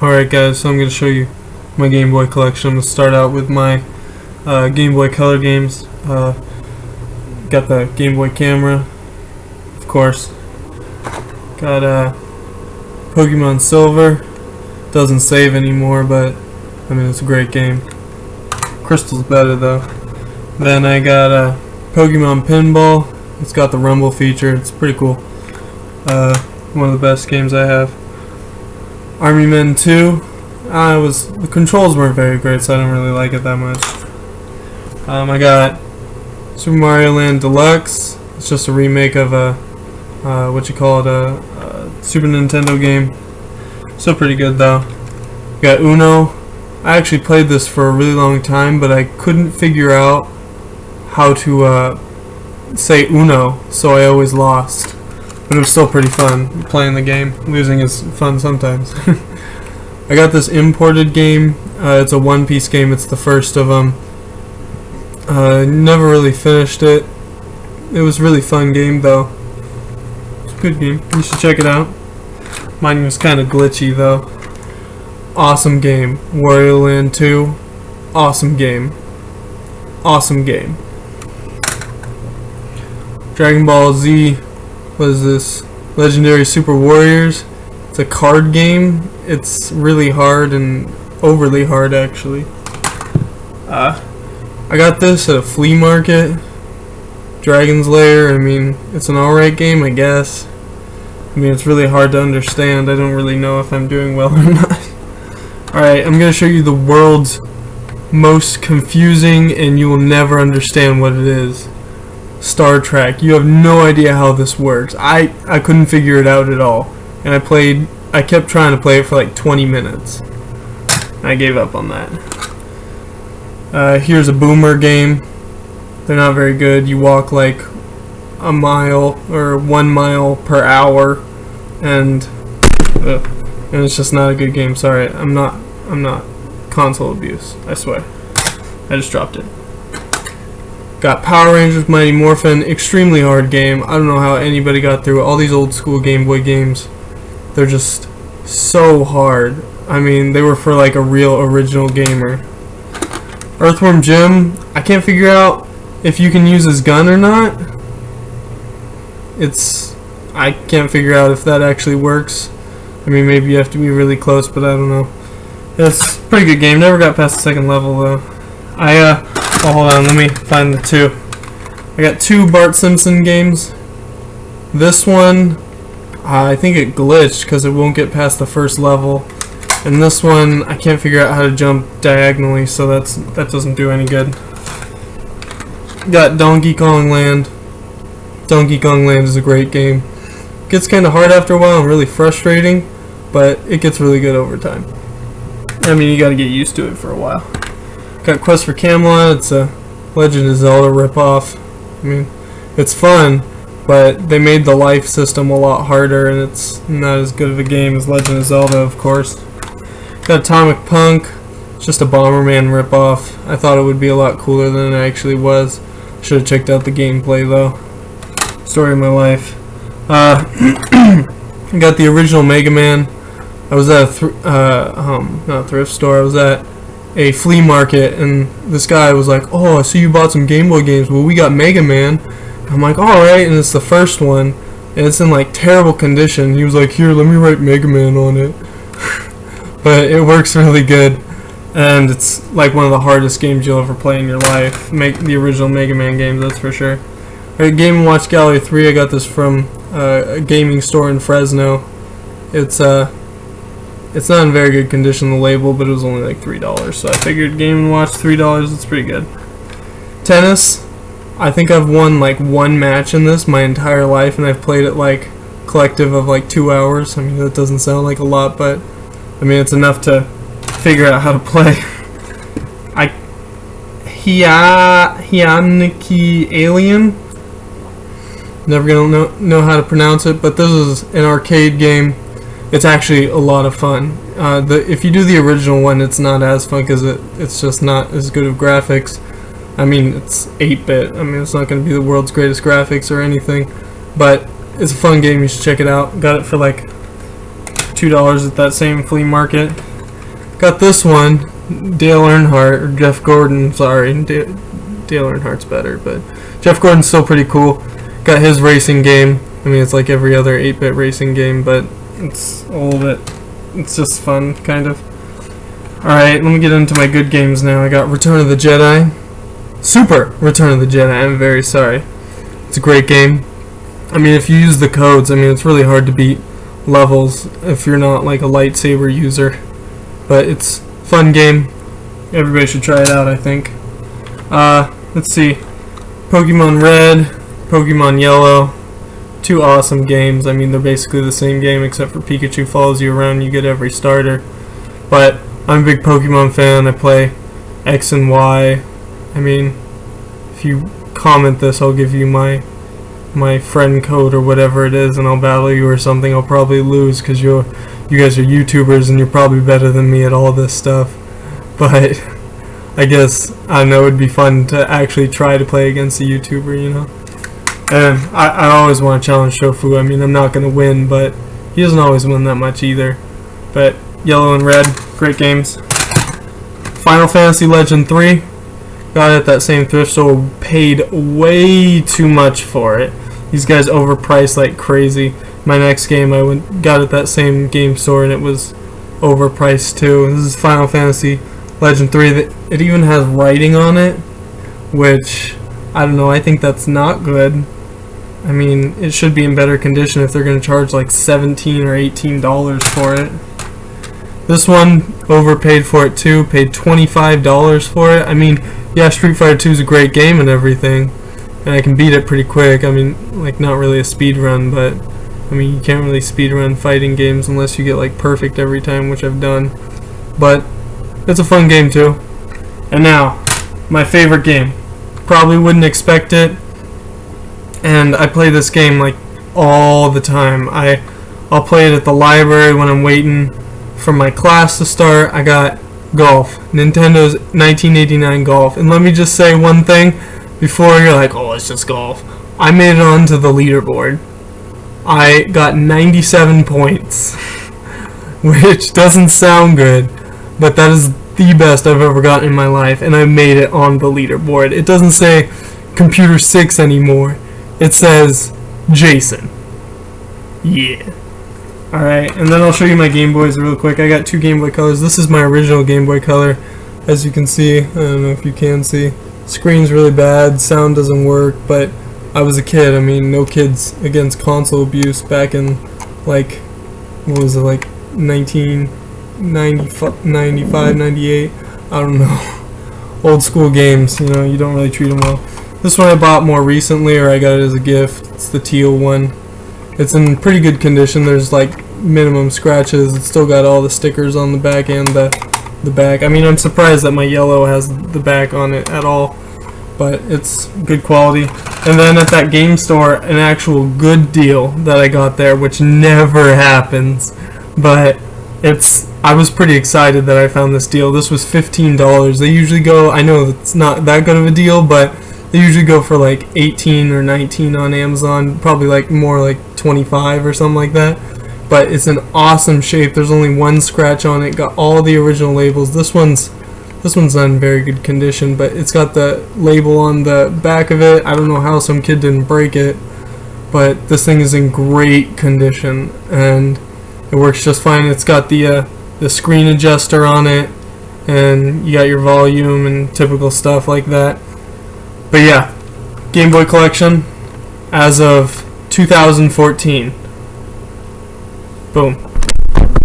Alright guys, so I'm going to show you my Game Boy collection. I'm going to start out with my Game Boy Color games. Got the Game Boy camera, of course. Got Pokemon Silver. Doesn't save anymore, but I mean it's a great game. Crystal's better though. Then I got Pokemon Pinball. It's got the rumble feature. It's pretty cool. One of the best games I have. Army Men 2. The controls weren't very great, so I didn't really like it that much. I got Super Mario Land Deluxe. It's just a remake of a Super Nintendo game. Still pretty good though. Got Uno. I actually played this for a really long time, but I couldn't figure out how to say Uno, so I always lost. But it was still pretty fun playing the game. Losing is fun sometimes. I got this imported game. It's a one-piece game. It's the first of them. Never really finished it. It was a really fun game though. It's a good game. You should check it out. Mine was kind of glitchy though. Awesome game. Wario Land 2. Awesome game. Awesome game. Dragon Ball Z. What is this? Legendary Super Warriors. It's a card game. It's really hard and overly hard actually. I got this at a flea market. Dragon's Lair. I mean, it's an alright game, I guess. I mean, it's really hard to understand. I don't really know if I'm doing well or not. Alright, I'm going to show you the world's most confusing and you will never understand what it is. Star Trek. You have no idea how this works. I couldn't figure it out at all. And I kept trying to play it for like 20 minutes. I gave up on that. Here's a boomer game. They're not very good. You walk like a mile or 1 mile per hour and it's just not a good game. Sorry, I'm not console abuse, I swear. I just dropped it. Got Power Rangers Mighty Morphin, extremely hard game. I don't know how anybody got through all these old school Game Boy games. They're just so hard. I mean, they were for like a real original gamer. Earthworm Jim, I can't figure out if you can use his gun or not. I can't figure out if that actually works. I mean, maybe you have to be really close, but I don't know. It's a pretty good game. Never got past the second level though. Oh, hold on, let me find the two. I got 2 Bart Simpson games. This one, I think it glitched because it won't get past the first level. And this one, I can't figure out how to jump diagonally, so that doesn't do any good. Got Donkey Kong Land. Donkey Kong Land is a great game. It gets kind of hard after a while and really frustrating, but it gets really good over time. I mean, you gotta get used to it for a while. Got Quest for Camelot. It's a Legend of Zelda ripoff. I mean, it's fun, but they made the life system a lot harder, and it's not as good of a game as Legend of Zelda, of course. Got Atomic Punk. It's just a Bomberman ripoff. I thought it would be a lot cooler than it actually was. Should have checked out the gameplay though. Story of my life. I got the original Mega Man. I was at not a thrift store. I was at a flea market, and this guy was like, "Oh, I see you bought some Game Boy games. Well, we got Mega Man." I'm like, "All right," and it's the first one, and it's in like terrible condition. He was like, "Here, let me write Mega Man on it." But it works really good, and it's like one of the hardest games you'll ever play in your life. Make the original Mega Man games, that's for sure. Alright, Game & Watch Gallery 3. I got this from a gaming store in Fresno. It's not in very good condition, the label, but it was only like $3, so I figured Game & Watch $3, it's pretty good. Tennis. I think I've won like 1 match in this my entire life, and I've played it like collective of like 2 hours. I mean, that doesn't sound like a lot, but I mean, it's enough to figure out how to play. Hyaniki Alien. Never gonna know how to pronounce it, but this is an arcade game. It's actually a lot of fun. If you do the original one, it's not as fun because it's just not as good of graphics. I mean, it's 8-bit. I mean, it's not going to be the world's greatest graphics or anything, but it's a fun game. You should check it out. Got it for like $2 at that same flea market. Got this one, Dale Earnhardt, or Jeff Gordon, sorry, Dale Earnhardt's better, but Jeff Gordon's still pretty cool. Got his racing game. I mean, it's like every other 8-bit racing game, but it's a little bit, it's just fun, kind of. Alright, let me get into my good games now. I got Return of the Jedi. Super Return of the Jedi, I'm very sorry. It's a great game. I mean, if you use the codes, I mean, it's really hard to beat levels if you're not like a lightsaber user. But it's a fun game. Everybody should try it out, I think. Let's see. Pokemon Red, Pokemon Yellow. Two awesome games. I mean, they're basically the same game except for Pikachu follows you around and you get every starter. But I'm a big Pokemon fan. I play X and Y. I mean, if you comment this, I'll give you my friend code or whatever it is, and I'll battle you or something. I'll probably lose because you guys are YouTubers and you're probably better than me at all this stuff. But I guess, I don't know, it would be fun to actually try to play against a YouTuber, you know? And I always want to challenge Shofu. I mean, I'm not going to win, but he doesn't always win that much either. But Yellow and Red, great games. Final Fantasy Legend 3. Got it at that same thrift store, paid way too much for it. These guys overpriced like crazy. My next game I got at that same game store and it was overpriced too. This is Final Fantasy Legend 3. It even has writing on it, which, I don't know, I think that's not good. I mean, it should be in better condition if they're going to charge like $17 or $18 for it. This one, overpaid for it too, paid $25 for it. I mean, yeah, Street Fighter 2 is a great game and everything, and I can beat it pretty quick. I mean, like, not really a speed run, but I mean, you can't really speed run fighting games unless you get like perfect every time, which I've done. But it's a fun game too. And now, my favorite game. Probably wouldn't expect it, and I play this game like all the time. I'll play it at the library when I'm waiting for my class to start. I got Golf, Nintendo's 1989 Golf, and let me just say one thing before you're like, oh, it's just Golf. I made it onto the leaderboard. I got 97 points, which doesn't sound good, but that is the best I've ever gotten in my life, and I made it on the leaderboard. It doesn't say Computer 6 anymore. It says Jason. Yeah. Alright, and then I'll show you my Game Boys real quick. I got two Game Boy Colors. This is my original Game Boy Color. As you can see, I don't know if you can see. Screen's really bad, sound doesn't work, but I was a kid. I mean, no kids against console abuse back in, like, what was it, like 1995, 98? I don't know. Old school games, you know, you don't really treat them well. This one I bought more recently, or I got it as a gift. It's the teal one. It's in pretty good condition. There's like minimum scratches. It's still got all the stickers on the back and the back. I mean, I'm surprised that my yellow has the back on it at all, but it's good quality. And then at that game store, an actual good deal that I got there, which never happens, but I was pretty excited that I found this deal. This was $15. They usually go, I know it's not that good of a deal, but they usually go for like 18 or 19 on Amazon, probably like more like 25 or something like that. But it's an awesome shape. There's only one scratch on it. Got all the original labels. This one's not in very good condition, but it's got the label on the back of it. I don't know how some kid didn't break it, but this thing is in great condition and it works just fine. It's got the screen adjuster on it, and you got your volume and typical stuff like that. But yeah, Game Boy collection as of 2014. Boom.